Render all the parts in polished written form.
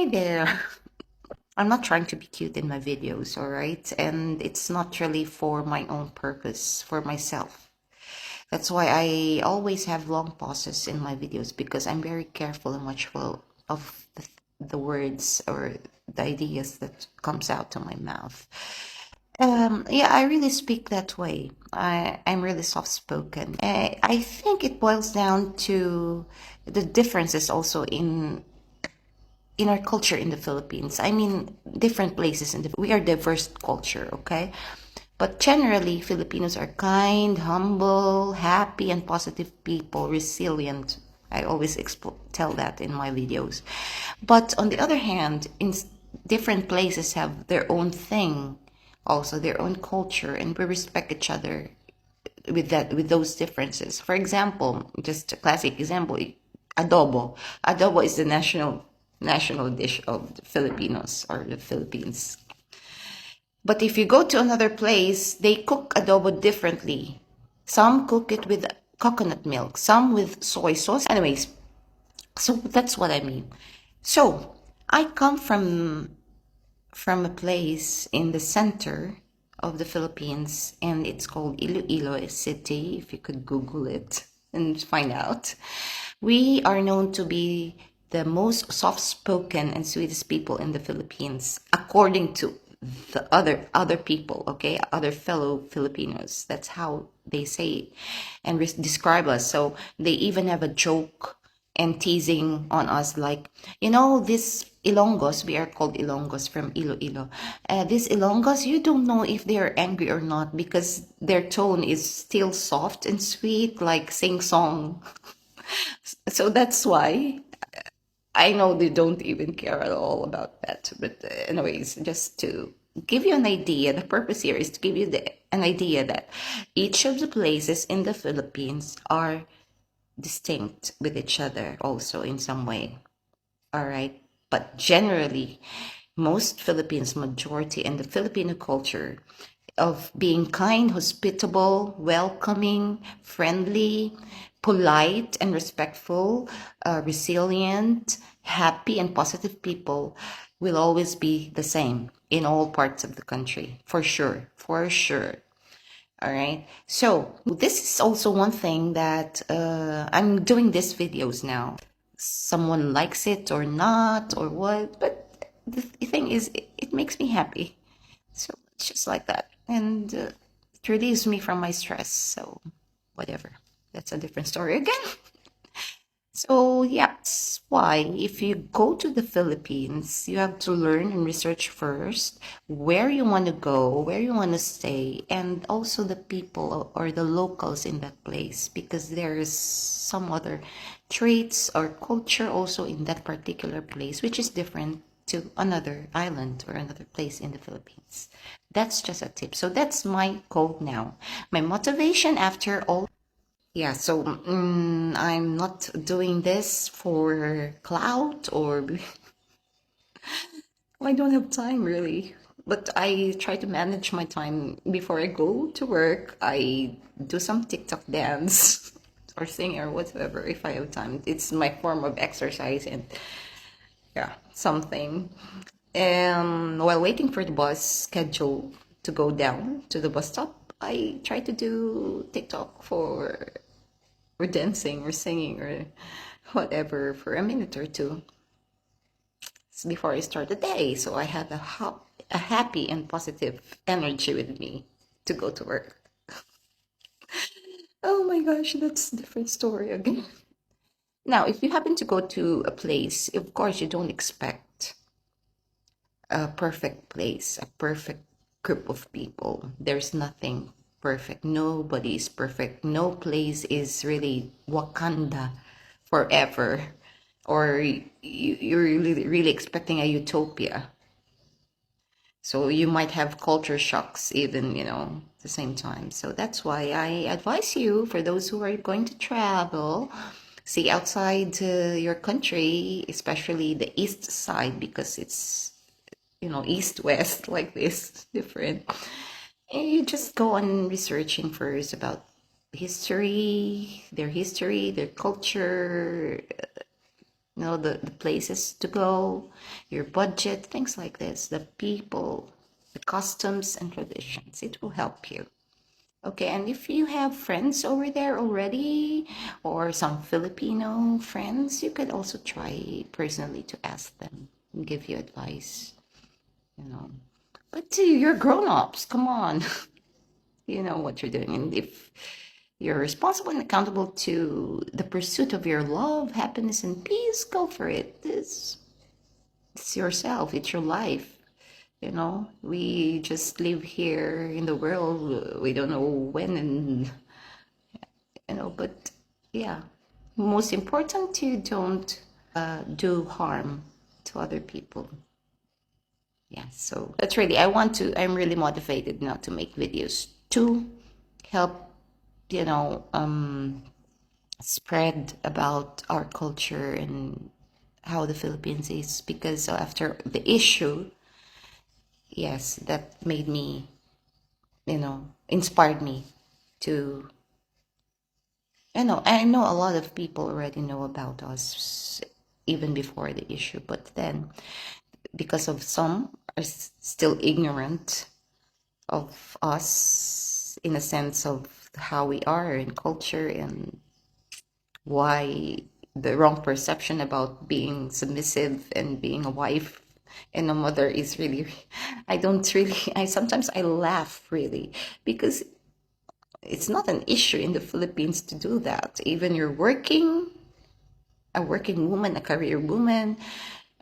Hi there. I'm not trying to be cute in my videos, all right? And it's not really for my own purpose, for myself. That's why I always have long pauses in my videos because I'm very careful and watchful of the words or the ideas that comes out to my mouth. Yeah, I really speak that way. I'm really soft-spoken. I think it boils down to the differences also in our culture in the Philippines. I mean, different places we are diverse culture, okay? But generally, Filipinos are kind, humble, happy, and positive people, resilient. I always tell that in my videos. But on the other hand, different places have their own thing, also their own culture, and we respect each other with those differences. For example, just a classic example, adobo. Adobo is the national dish of the Filipinos or the Philippines. But if you go to another place, they cook adobo differently. Some cook it with coconut milk, some with soy sauce. Anyways, so that's what I mean. So I come from a place in the center of the Philippines, and it's called Iloilo City, if you could Google it and find out. We are known to be the most soft-spoken and sweetest people in the Philippines, according to the other people, okay, other fellow Filipinos. That's how they say it and describe us. So they even have a joke and teasing on us, like, this Ilonggos, we are called Ilonggos from Iloilo. These Ilonggos, you don't know if they are angry or not because their tone is still soft and sweet, like sing song. So that's why I know they don't even care at all about that. But anyways, just to give you an idea, the purpose here is to give you an idea that each of the places in the Philippines are distinct with each other also in some way. All right. But generally, most Philippines, majority in the Filipino culture of being kind, hospitable, welcoming, friendly, polite, and respectful, resilient, happy, and positive people will always be the same in all parts of the country, for sure, for sure. All right. So this is also one thing that I'm doing these videos now. Someone likes it or not or what, but the thing is, it makes me happy. So it's just like that. And it relieves me from my stress. So whatever. That's a different story again. So yeah, that's why if you go to the Philippines, you have to learn and research first where you want to go, where you want to stay, and also the people or the locals in that place, because there's some other traits or culture also in that particular place, which is different to another island or another place in the Philippines. That's just a tip. So that's my code now. My motivation after all. Yeah, so I'm not doing this for clout or I don't have time really. But I try to manage my time before I go to work. I do some TikTok dance or sing or whatever if I have time. It's my form of exercise and yeah, something. While waiting for the bus schedule to go down to the bus stop, I try to do TikTok or dancing or singing or whatever for a minute or two before I start the day. So I have a happy and positive energy with me to go to work. Oh my gosh, that's a different story again. Now, if you happen to go to a place, of course, you don't expect a perfect place, a perfect group of people. There's nothing perfect. Nobody is perfect. No place is really Wakanda forever, or you're really expecting a utopia. So you might have culture shocks even, at the same time. So that's why I advise you, for those who are going to travel, see outside your country, especially the east side, because it's east west like this different, and you just go on researching first about history, their culture, You know, the places to go, your budget, things like this, the people, the customs and traditions. It will help you. Okay, and if you have friends over there already or some Filipino friends, you could also try personally to ask them and give you advice, you know. But you're grown-ups, come on. You know what you're doing. And if you're responsible and accountable to the pursuit of your love, happiness, and peace, go for it. It's yourself, it's your life. You know, we just live here in the world. We don't know when and, you know, but yeah. Most important, you don't do harm to other people. Yeah, so that's really, I'm really motivated now to make videos to help, you know, spread about our culture and how the Philippines is, because after the issue, yes, that made me, you know, inspired me to, I know a lot of people already know about us even before the issue, but then because of some are still ignorant of us in a sense of how we are in culture and why the wrong perception about being submissive and being a wife and a mother is really, I don't really, I sometimes I laugh really, because it's not an issue in the Philippines to do that. Even you're working, a working woman, a career woman,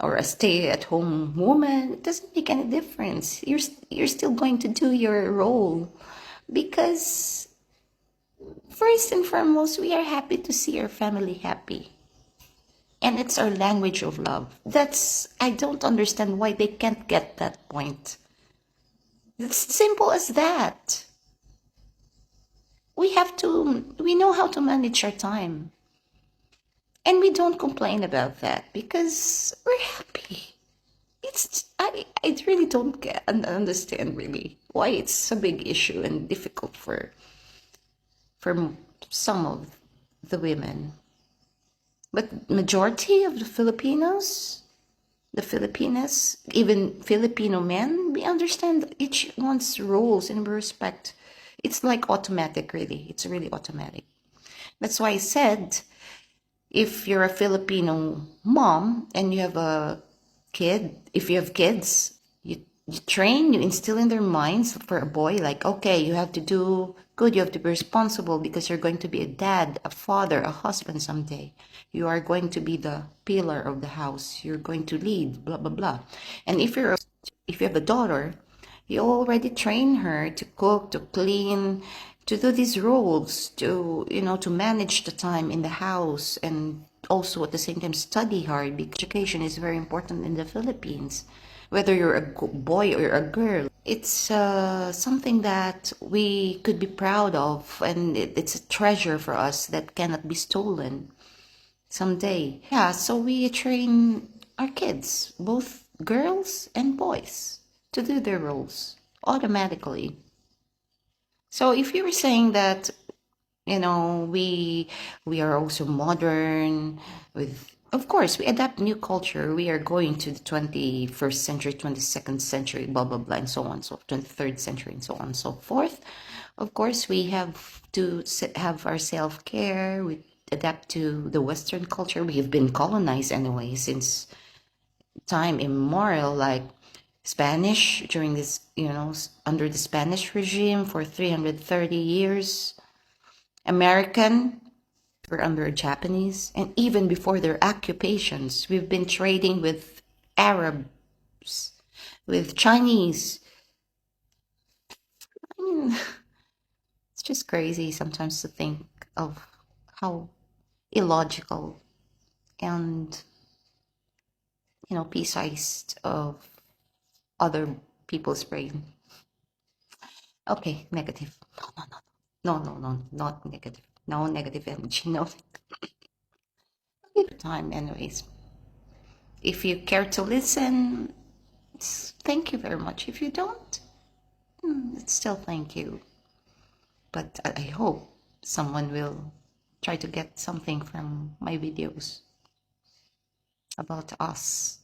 or a stay-at-home woman, it doesn't make any difference. You're still going to do your role, because first and foremost, we are happy to see our family happy. And it's our language of love. I don't understand why they can't get that point. It's simple as that. We know how to manage our time. And we don't complain about that because we're happy. I really don't get and understand really why it's a big issue and difficult for some of the women. But majority of the Filipinos, the Filipinas, even Filipino men, we understand each one's roles and we respect. It's like automatic, really. It's really automatic. That's why I said, if you're a Filipino mom and you have a kid, if you have kids, you train, you instill in their minds for a boy, like, okay, you have to do good, you have to be responsible because you're going to be a dad, a father, a husband someday. You are going to be the pillar of the house. You're going to lead, blah, blah, blah. And if you have a daughter, you already train her to cook, to clean, to do these roles, to, to manage the time in the house and also at the same time study hard, because education is very important in the Philippines. Whether you're a boy or a girl, it's something that we could be proud of, and it's a treasure for us that cannot be stolen someday. Yeah, so we train our kids, both girls and boys, to do their roles automatically. So if you were saying that, we are also modern with, of course, we adapt new culture. We are going to the 21st century, 22nd century, blah, blah, blah, and so on, so 23rd century, and so on and so forth. Of course, we have to have our self-care. We adapt to the Western culture. We have been colonized anyway since time immemorial, like Spanish during this, under the Spanish regime for 330 years. American were under Japanese, and even before their occupations, we've been trading with Arabs, with Chinese. I mean, it's just crazy sometimes to think of how illogical and, pea-sized of other people's brain. Okay, negative. No, no, no, no, no, no, not negative. No negative energy. No. Time, anyways. If you care to listen, thank you very much. If you don't, still thank you. But I hope someone will try to get something from my videos. about us.